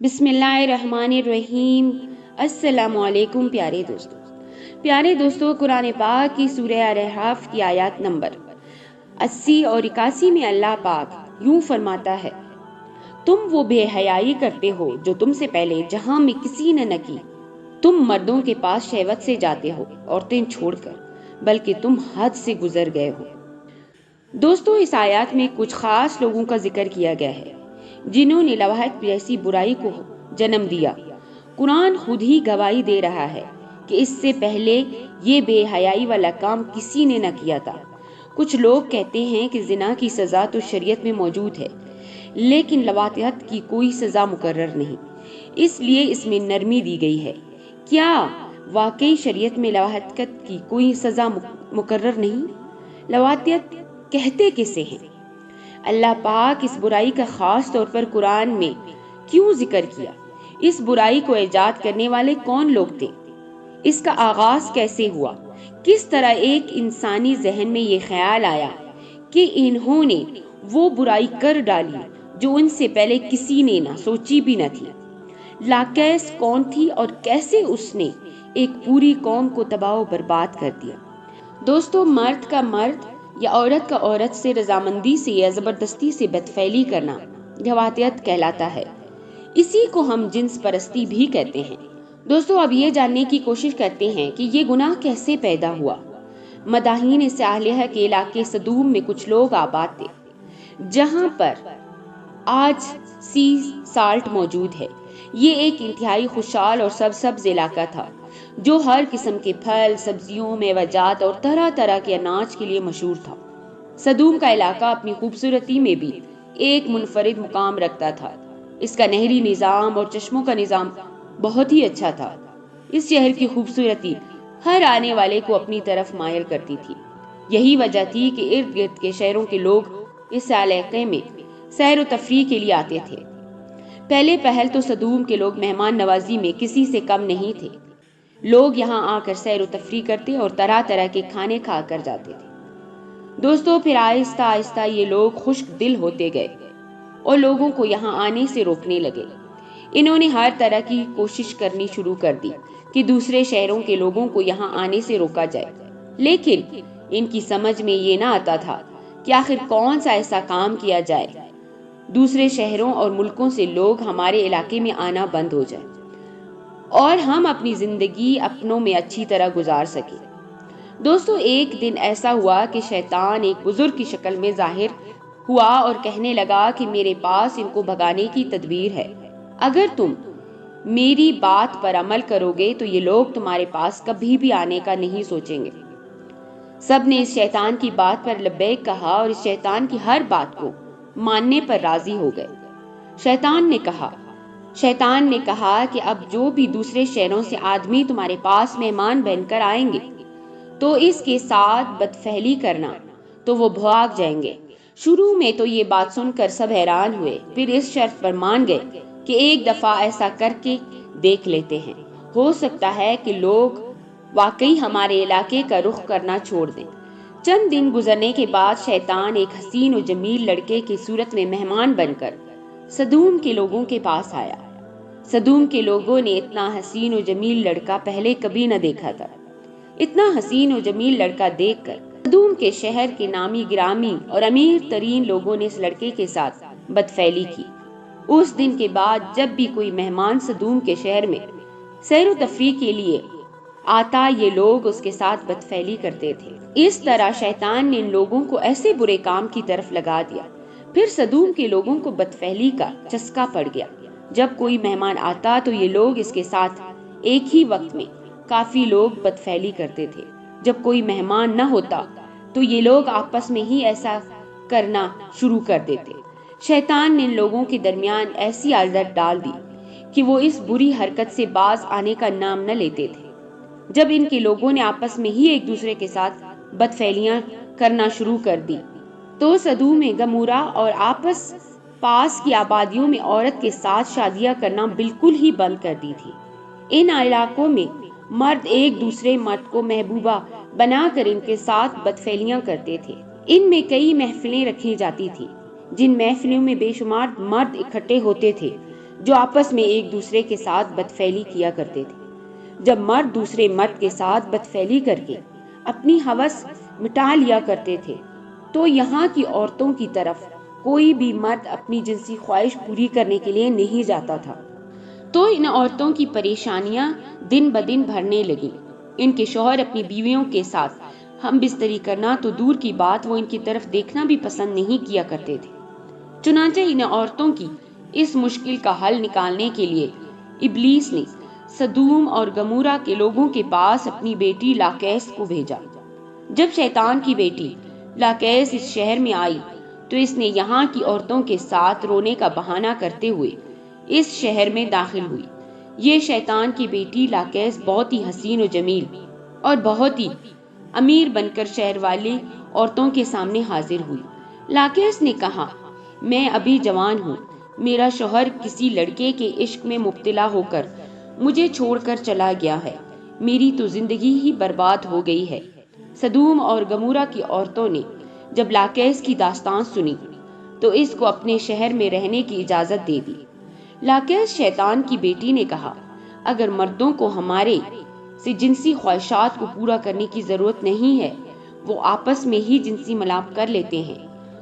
بسم اللہ الرحمن الرحیم۔ السلام علیکم پیارے دوستو، قرآن پاک کی سورہ اعراف کی آیات نمبر 80 اور 81 میں اللہ پاک یوں فرماتا ہے: تم وہ بے حیائی کرتے ہو جو تم سے پہلے جہاں میں کسی نے نہ کی۔ تم مردوں کے پاس شہوت سے جاتے ہو عورتیں چھوڑ کر، بلکہ تم حد سے گزر گئے ہو۔ دوستو، اس آیات میں کچھ خاص لوگوں کا ذکر کیا گیا ہے جنہوں نے لواحق جیسی برائی کو جنم دیا۔ قرآن خود ہی گواہی دے رہا ہے کہ اس سے پہلے یہ بے حیائی والا کام کسی نے نہ کیا تھا۔ کچھ لوگ کہتے ہیں کہ زنا کی سزا تو شریعت میں موجود ہے، لیکن لواطیت کی کوئی سزا مقرر نہیں، اس لیے اس میں نرمی دی گئی ہے۔ کیا واقعی شریعت میں لواطیت کی کوئی سزا مقرر نہیں؟ لواطیت کہتے کسے ہیں؟ اللہ پاک اس برائی کا خاص طور پر قرآن میں کیوں ذکر کیا؟ اس برائی کو ایجاد کرنے والے کون لوگ تھے؟ اس کا آغاز کیسے ہوا؟ کس طرح ایک انسانی ذہن میں یہ خیال آیا کہ انہوں نے وہ برائی کر ڈالی جو ان سے پہلے کسی نے نہ سوچی بھی نہ تھی؟ لاکیس کون تھی اور کیسے اس نے ایک پوری قوم کو تباہ و برباد کر دیا؟ دوستو، مرد کا مرد یا عورت کا عورت سے رضامندی سے یا زبردستی سے بدفعلی کرنا لواطیت کہلاتا ہے۔ اسی کو ہم جنس پرستی بھی کہتے ہیں۔ دوستو، اب یہ جاننے کی کوشش کرتے ہیں کہ یہ گناہ کیسے پیدا ہوا۔ مدائن صالحہ کے علاقے سدوم میں کچھ لوگ آباد تھے، جہاں پر آج سی سالٹ موجود ہے۔ یہ ایک انتہائی خوشحال اور سرسبز علاقہ تھا جو ہر قسم کے پھل، سبزیوں، میوجات اور طرح طرح کے اناج کے لیے مشہور تھا۔ سدوم کا علاقہ اپنی خوبصورتی میں بھی ایک منفرد مقام رکھتا تھا۔ اس کا نہری نظام اور چشموں کا نظام بہت ہی اچھا تھا۔ اس شہر کی خوبصورتی ہر آنے والے کو اپنی طرف مائل کرتی تھی۔ یہی وجہ تھی کہ ارد گرد کے شہروں کے لوگ اس علاقے میں سیر و تفریح کے لیے آتے تھے۔ پہلے پہل تو سدوم کے لوگ مہمان نوازی میں کسی سے کم نہیں تھے۔ لوگ یہاں آ کر سیر و تفریح کرتے اور طرح طرح کے کھانے کھا کر جاتے تھے۔ دوستو، پھر آہستہ آہستہ یہ لوگ خشک دل ہوتے گئے اور لوگوں کو یہاں آنے سے روکنے لگے۔ انہوں نے ہر طرح کی کوشش کرنی شروع کر دی کہ دوسرے شہروں کے لوگوں کو یہاں آنے سے روکا جائے، لیکن ان کی سمجھ میں یہ نہ آتا تھا کہ آخر کون سا ایسا کام کیا جائے دوسرے شہروں اور ملکوں سے لوگ ہمارے علاقے میں آنا بند ہو جائے اور ہم اپنی زندگی اپنوں میں اچھی طرح گزار سکیں۔ دوستو، ایک دن ایسا ہوا کہ شیطان ایک بزرگ کی شکل میں ظاہر ہوا اور کہنے لگا کہ میرے پاس ان کو بھگانے کی تدبیر ہے۔ اگر تم میری بات پر عمل کرو گے تو یہ لوگ تمہارے پاس کبھی بھی آنے کا نہیں سوچیں گے۔ سب نے اس شیطان کی بات پر لبیک کہا اور اس شیطان کی ہر بات کو ماننے پر راضی ہو گئے۔ شیطان نے کہا کہ اب جو بھی دوسرے شہروں سے آدمی تمہارے پاس مہمان بن کر آئیں گے تو اس کے ساتھ بدفعلی کرنا تو وہ بھاگ جائیں گے۔ شروع میں تو یہ بات سن کر سب حیران ہوئے، پھر اس شرط پر مان گئے کہ ایک دفعہ ایسا کر کے دیکھ لیتے ہیں، ہو سکتا ہے کہ لوگ واقعی ہمارے علاقے کا رخ کرنا چھوڑ دیں۔ چند دن گزرنے کے بعد شیطان ایک حسین و جمیل لڑکے کی صورت میں مہمان بن کر سدوم کے لوگوں کے پاس آیا۔ سدوم کے لوگوں نے اتنا حسین و جمیل لڑکا پہلے کبھی نہ دیکھا تھا۔ اتنا حسین و جمیل لڑکا دیکھ کر سدوم کے شہر کے نامی گرامی اور امیر ترین لوگوں نے اس لڑکے کے ساتھ بدفعلی کی۔ اس دن کے بعد جب بھی کوئی مہمان سدوم کے شہر میں سیر و تفریح کے لیے آتا، یہ لوگ اس کے ساتھ بدفعلی کرتے تھے۔ اس طرح شیطان نے ان لوگوں کو ایسے برے کام کی طرف لگا دیا۔ پھر سدوم کے لوگوں کو بدفعلی کا چسکا پڑ گیا۔ جب کوئی مہمان آتا تو یہ لوگ اس کے ساتھ ایک ہی وقت میں کافی لوگ بدفعلی کرتے تھے۔ جب کوئی مہمان نہ ہوتا تو یہ لوگ آپس میں ہی ایسا کرنا شروع کر دیتے۔ شیطان نے ان لوگوں کے درمیان ایسی عادت ڈال دی کہ وہ اس بری حرکت سے باز آنے کا نام نہ لیتے تھے۔ جب ان کے لوگوں نے آپس میں ہی ایک دوسرے کے ساتھ بدفعلیاں کرنا شروع کر دی تو سدوم میں گمورا اور آپس پاس کی آبادیوں میں عورت کے ساتھ شادیاں کرنا بالکل ہی بند کر دی تھی۔ ان علاقوں میں مرد ایک دوسرے مرد کو محبوبہ بنا کر ان کے ساتھ بدفعلیاں کرتے تھے۔ ان میں کئی محفلیں رکھی جاتی تھی، جن محفلوں میں بے شمار مرد اکٹھے ہوتے تھے جو آپس میں ایک دوسرے کے ساتھ بدفعلی کیا کرتے تھے۔ جب مرد دوسرے مرد کے ساتھ بدفعلی کر کے اپنی ہوس مٹا لیا کرتے تھے تو یہاں کی عورتوں کی طرف کوئی بھی مرد اپنی جنسی خواہش پوری کرنے کے لیے نہیں جاتا تھا۔ تو ان عورتوں کی پریشانیاں دن بدن بڑھنے لگیں۔ ان کے شوہر اپنی بیویوں کے ساتھ ہم بستری کرنا تو دور کی بات، وہ ان کی طرف دیکھنا بھی پسند نہیں کیا کرتے تھے۔ چنانچہ ان عورتوں کی اس مشکل کا حل نکالنے کے لیے ابلیس نے سدوم اور گمورہ کے لوگوں کے پاس اپنی بیٹی لاکیس کو بھیجا۔ جب شیطان کی بیٹی لاکیس اس شہر میں آئی تو اس نے یہاں کی عورتوں کے ساتھ رونے کا بہانہ کرتے ہوئے اس شہر میں داخل ہوئی۔ یہ شیطان کی بیٹی لاکیس بہت ہی حسین و جمیل اور بہت ہی امیر بن کر شہر والی عورتوں کے سامنے حاضر ہوئی۔ لاکیس نے کہا، میں ابھی جوان ہوں، میرا شوہر کسی لڑکے کے عشق میں مبتلا ہو کر مجھے چھوڑ کر چلا گیا ہے، میری تو زندگی ہی برباد ہو گئی ہے۔ سدوم اور گمورہ کی عورتوں نے جب لاکیس کی داستان سنی تو اس کو اپنے شہر میں رہنے کی اجازت دے دی۔ لاکیس شیطان کی بیٹی نے کہا، اگر مردوں کو ہمارے سے جنسی خواہشات کو پورا کرنے کی ضرورت نہیں ہے، وہ آپس میں ہی جنسی ملاپ کر لیتے ہیں،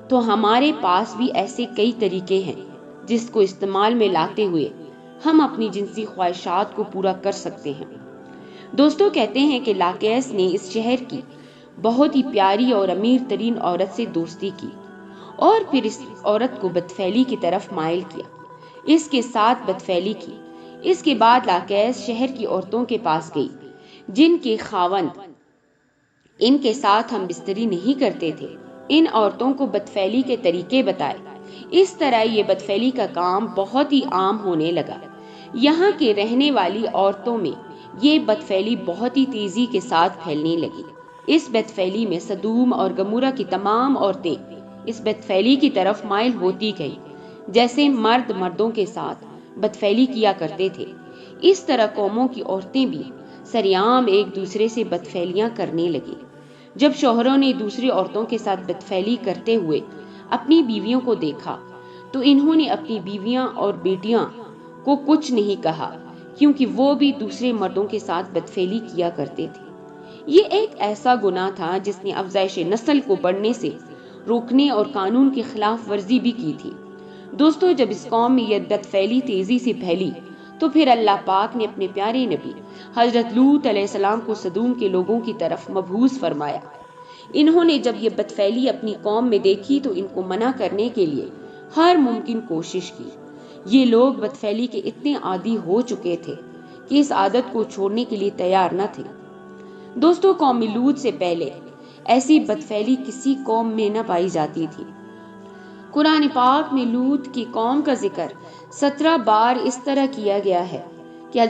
تو ہمارے پاس بھی ایسے کئی طریقے ہیں جس کو استعمال میں لاتے ہوئے ہم اپنی جنسی خواہشات کو پورا کر سکتے ہیں۔ دوستوں کہتے ہیں کہ لاکیس نے اس شہر کی بہت ہی پیاری اور امیر ترین عورت سے دوستی کی اور پھر اس عورت کو بدفعلی کی طرف مائل کیا، اس کے ساتھ بدفعلی کی۔ اس کے بعد لاکیس شہر کی عورتوں کے پاس گئی جن کے خاوند ان کے ساتھ ہم بستری نہیں کرتے تھے۔ ان عورتوں کو بدفعلی کے طریقے بتائے۔ اس طرح یہ بدفعلی کا کام بہت ہی عام ہونے لگا۔ یہاں کے رہنے والی عورتوں میں یہ بدفعلی بہت ہی تیزی کے ساتھ پھیلنے لگی۔ اس بدفعلی میں سدوم اور گمورہ کی تمام عورتیں اس بدفعلی کی طرف مائل ہوتی گئی، جیسے مرد مردوں کے ساتھ بدفعلی کیا کرتے تھے، اس طرح قوموں کی عورتیں بھی سریعام ایک دوسرے سے بدفعلیاں کرنے لگی۔ جب شوہروں نے دوسری عورتوں کے ساتھ بدفعلی کرتے ہوئے اپنی بیویوں کو دیکھا تو انہوں نے اپنی بیویاں اور بیٹیاں کو کچھ نہیں کہا، کیونکہ وہ بھی دوسرے مردوں کے ساتھ بدفعلی کیا کرتے تھے۔ یہ ایک ایسا گناہ تھا جس نے افزائش نسل کو بڑھنے سے روکنے اور قانون کی خلاف ورزی بھی کی تھی۔ دوستو، جب اس قوم میں یہ بدفعلی تیزی سے پھیلی تو پھر اللہ پاک نے اپنے پیارے نبی حضرت لوط علیہ السلام کو سدوم کے لوگوں کی طرف مبعوث فرمایا۔ انہوں نے جب یہ بدفعلی اپنی قوم میں دیکھی تو ان کو منع کرنے کے لیے ہر ممکن کوشش کی۔ یہ لوگ بدفعلی کے اتنے عادی ہو چکے تھے کہ اس عادت کو چھوڑنے کے لیے تیار نہ تھے۔ دوستو، قوم لوط سے پہلے ایسی بدفعلی کسی قوم میں نہ پائی جاتی تھی۔ قرآن پاک میں لوط کی قوم کا ذکر 17 بار اس طرح کیا گیا ہے کہ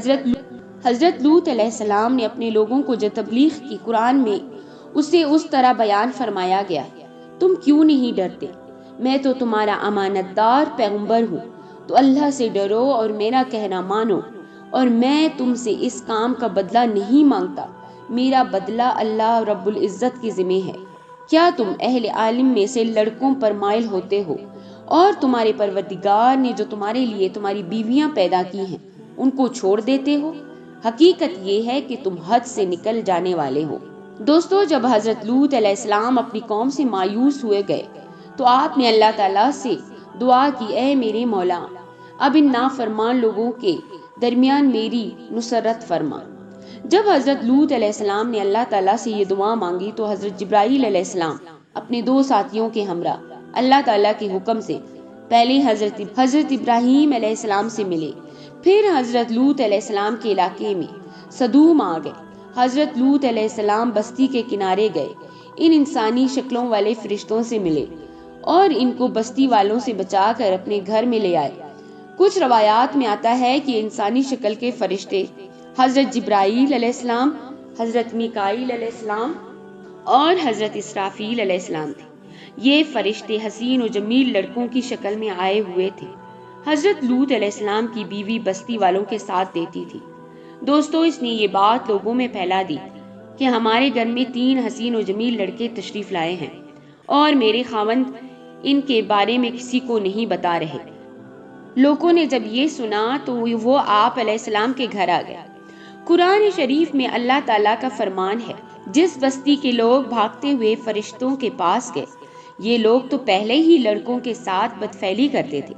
حضرت لوط علیہ السلام نے اپنے لوگوں کو جو تبلیغ کی، قرآن میں اسے اس طرح بیان فرمایا گیا، تم کیوں نہیں ڈرتے؟ میں تو تمہارا امانت دار پیغمبر ہوں، تو اللہ سے ڈرو اور میرا کہنا مانو، اور میں تم سے اس کام کا بدلہ نہیں مانگتا، میرا بدلہ اللہ رب العزت کے ذمہ ہے۔ کیا تم اہل عالم میں سے لڑکوں پر مائل ہوتے ہو اور تمہارے پروردگار نے جو تمہارے لیے تمہاری بیویاں پیدا کی ہیں ان کو چھوڑ دیتے ہو؟ حقیقت یہ ہے کہ تم حد سے نکل جانے والے ہو۔ دوستو، جب حضرت لوط علیہ السلام اپنی قوم سے مایوس ہوئے گئے تو آپ نے اللہ تعالیٰ سے دعا کی، اے میرے مولا، اب ان نافرمان لوگوں کے درمیان میری نصرت فرما۔ جب حضرت لوط علیہ السلام نے اللہ تعالیٰ سے یہ دعا مانگی تو حضرت جبرائیل علیہ السلام اپنے 2 ساتھیوں کے ہمراہ اللہ تعالیٰ کے حکم سے پہلے حضرت ابراہیم علیہ السلام سے ملے، پھر حضرت لوط علیہ السلام کے علاقے میں سدوم آ گئے۔ حضرت لوط علیہ السلام بستی کے کنارے گئے، ان انسانی شکلوں والے فرشتوں سے ملے اور ان کو بستی والوں سے بچا کر اپنے گھر میں لے آئے۔ کچھ روایات میں آتا ہے کہ انسانی شکل کے فرشتے حضرت جبرائیل علیہ السلام، حضرت میکائیل علیہ السلام اور حضرت اسرافیل علیہ السلام تھے۔ یہ فرشتے حسین و جمیل لڑکوں کی شکل میں آئے ہوئے تھے۔ حضرت لوط علیہ السلام کی بیوی بستی والوں کے ساتھ دیتی تھی۔ دوستو، اس نے یہ بات لوگوں میں پھیلا دی کہ ہمارے گھر میں 3 حسین و جمیل لڑکے تشریف لائے ہیں اور میرے خاوند ان کے بارے میں کسی کو نہیں بتا رہے۔ لوگوں نے جب یہ سنا تو وہ آپ علیہ السلام کے گھر آ گئے۔ قرآن شریف میں اللہ تعالیٰ کا فرمان ہے، جس بستی کے لوگ بھاگتے ہوئے فرشتوں کے پاس گئے، یہ لوگ تو پہلے ہی لڑکوں کے ساتھ بدفعلی کرتے تھے۔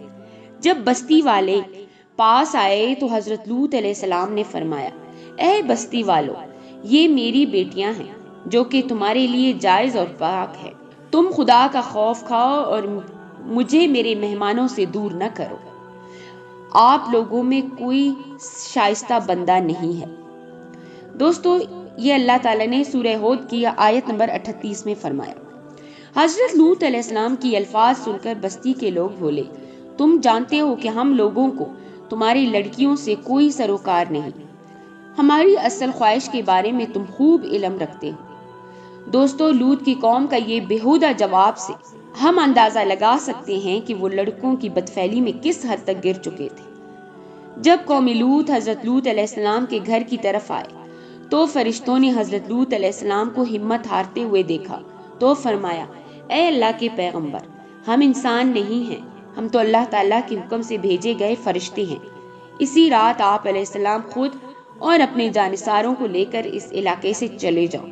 جب بستی والے پاس آئے تو حضرت لوط علیہ السلام نے فرمایا، اے بستی والو، یہ میری بیٹیاں ہیں جو کہ تمہارے لیے جائز اور پاک ہے۔ تم خدا کا خوف کھاؤ اور مجھے میرے مہمانوں سے دور نہ کرو۔ آپ لوگوں میں کوئی شائستہ بندہ نہیں ہے۔ دوستو، یہ اللہ تعالیٰ نے سورہ ہود کی آیت نمبر 38 میں فرمایا۔ حضرت لوط علیہ السلام کی الفاظ سن کر بستی کے لوگ بولے، تم جانتے ہو کہ ہم لوگوں کو تمہاری لڑکیوں سے کوئی سروکار نہیں، ہماری اصل خواہش کے بارے میں تم خوب علم رکھتے ہو۔ دوستو، لوط کی قوم کا یہ بیہودہ جواب سے ہم اندازہ لگا سکتے ہیں کہ وہ لڑکوں کی بدفعلی میں کس حد تک گر چکے تھے۔ جب قوم لوط حضرت لوط علیہ السلام کے گھر کی طرف آئے تو فرشتوں نے حضرت لوط علیہ السلام کو ہمت ہارتے ہوئے دیکھا تو فرمایا، اے اللہ کے پیغمبر، ہم انسان نہیں ہیں، ہم تو اللہ تعالیٰ کے حکم سے بھیجے گئے فرشتے ہیں۔ اسی رات آپ علیہ السلام خود اور اپنے جانثاروں کو لے کر اس علاقے سے چلے جاؤ،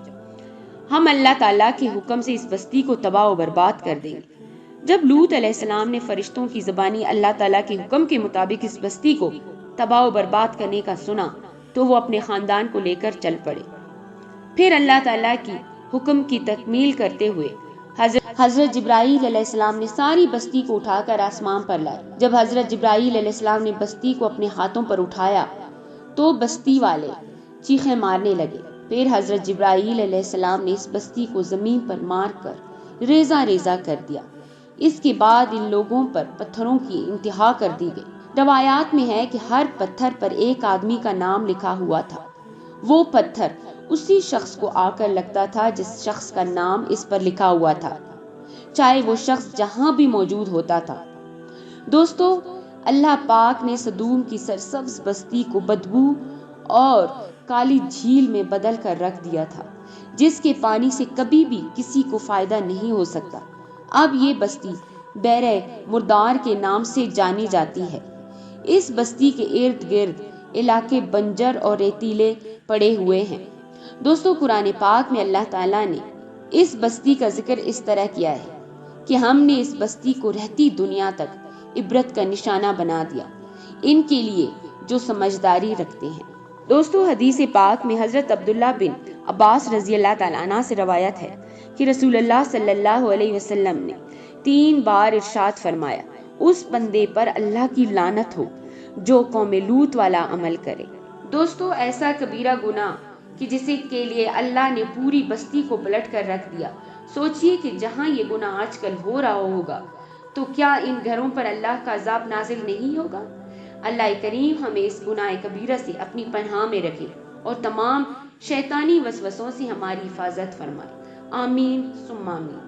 ہم اللہ تعالیٰ کے حکم سے اس بستی کو تباہ و برباد کر دیں گے۔ جب لوط علیہ السلام نے فرشتوں کی زبانی اللہ تعالیٰ کے حکم کے مطابق اس بستی کو تباہ و برباد کرنے کا سنا تو وہ اپنے خاندان کو لے کر چل پڑے۔ پھر اللہ تعالیٰ کی حکم کی تکمیل کرتے ہوئے حضرت جبرائیل علیہ السلام نے ساری بستی کو اٹھا کر آسمان پر لائے۔ جب حضرت جبرائیل علیہ السلام نے بستی کو اپنے ہاتھوں پر اٹھایا تو بستی والے چیخیں مارنے لگے۔ پھر حضرت جبرائیل علیہ السلام نے اس بستی کو زمین پر مار کر ریزہ ریزہ کر دیا۔ اس کے بعد ان لوگوں پر پتھروں کی انتہا کر دی گئی۔ روایات میں ہے کہ ہر پتھر پر ایک آدمی کا نام لکھا ہوا تھا۔ وہ پتھر اسی شخص کو آ کر لگتا تھا جس شخص کا نام اس پر لکھا ہوا تھا، چاہے وہ شخص جہاں بھی موجود ہوتا تھا۔ دوستو، اللہ پاک نے سدوم کی سرسبز بستی کو بدبو اور کالی جھیل میں بدل کر رکھ دیا تھا، جس کے پانی سے کبھی بھی کسی کو فائدہ نہیں ہو سکتا۔ اب یہ بستی بیرے مردار کے نام سے جانی جاتی ہے۔ اس بستی کے ارد گرد علاقے بنجر اور ریتیلے پڑے ہوئے ہیں۔ دوستو، قرآن پاک میں اللہ تعالیٰ نے اس بستی کا ذکر اس طرح کیا ہے کہ ہم نے اس بستی کو رہتی دنیا تک عبرت کا نشانہ بنا دیا ان کے لیے جو سمجھداری رکھتے ہیں۔ دوستو، حدیث پاک میں حضرت عبداللہ بن عباس رضی اللہ تعالیٰ عنہ سے روایت ہے کہ رسول اللہ صلی اللہ علیہ وسلم نے 3 بار ارشاد فرمایا، اس بندے پر اللہ کی لعنت ہو جو قوم لوط والا عمل کرے۔ دوستو، ایسا کبیرہ گناہ کہ جسے کے لیے اللہ نے پوری بستی کو پلٹ کر رکھ دیا۔ سوچئے کہ جہاں یہ گناہ آج کل ہو رہا ہوگا تو کیا ان گھروں پر اللہ کا عذاب نازل نہیں ہوگا؟ اللہ کریم ہمیں اس گناہ کبیرہ سے اپنی پناہ میں رکھے اور تمام شیطانی وسوسوں سے ہماری حفاظت فرمائے۔ آمین ثم آمین۔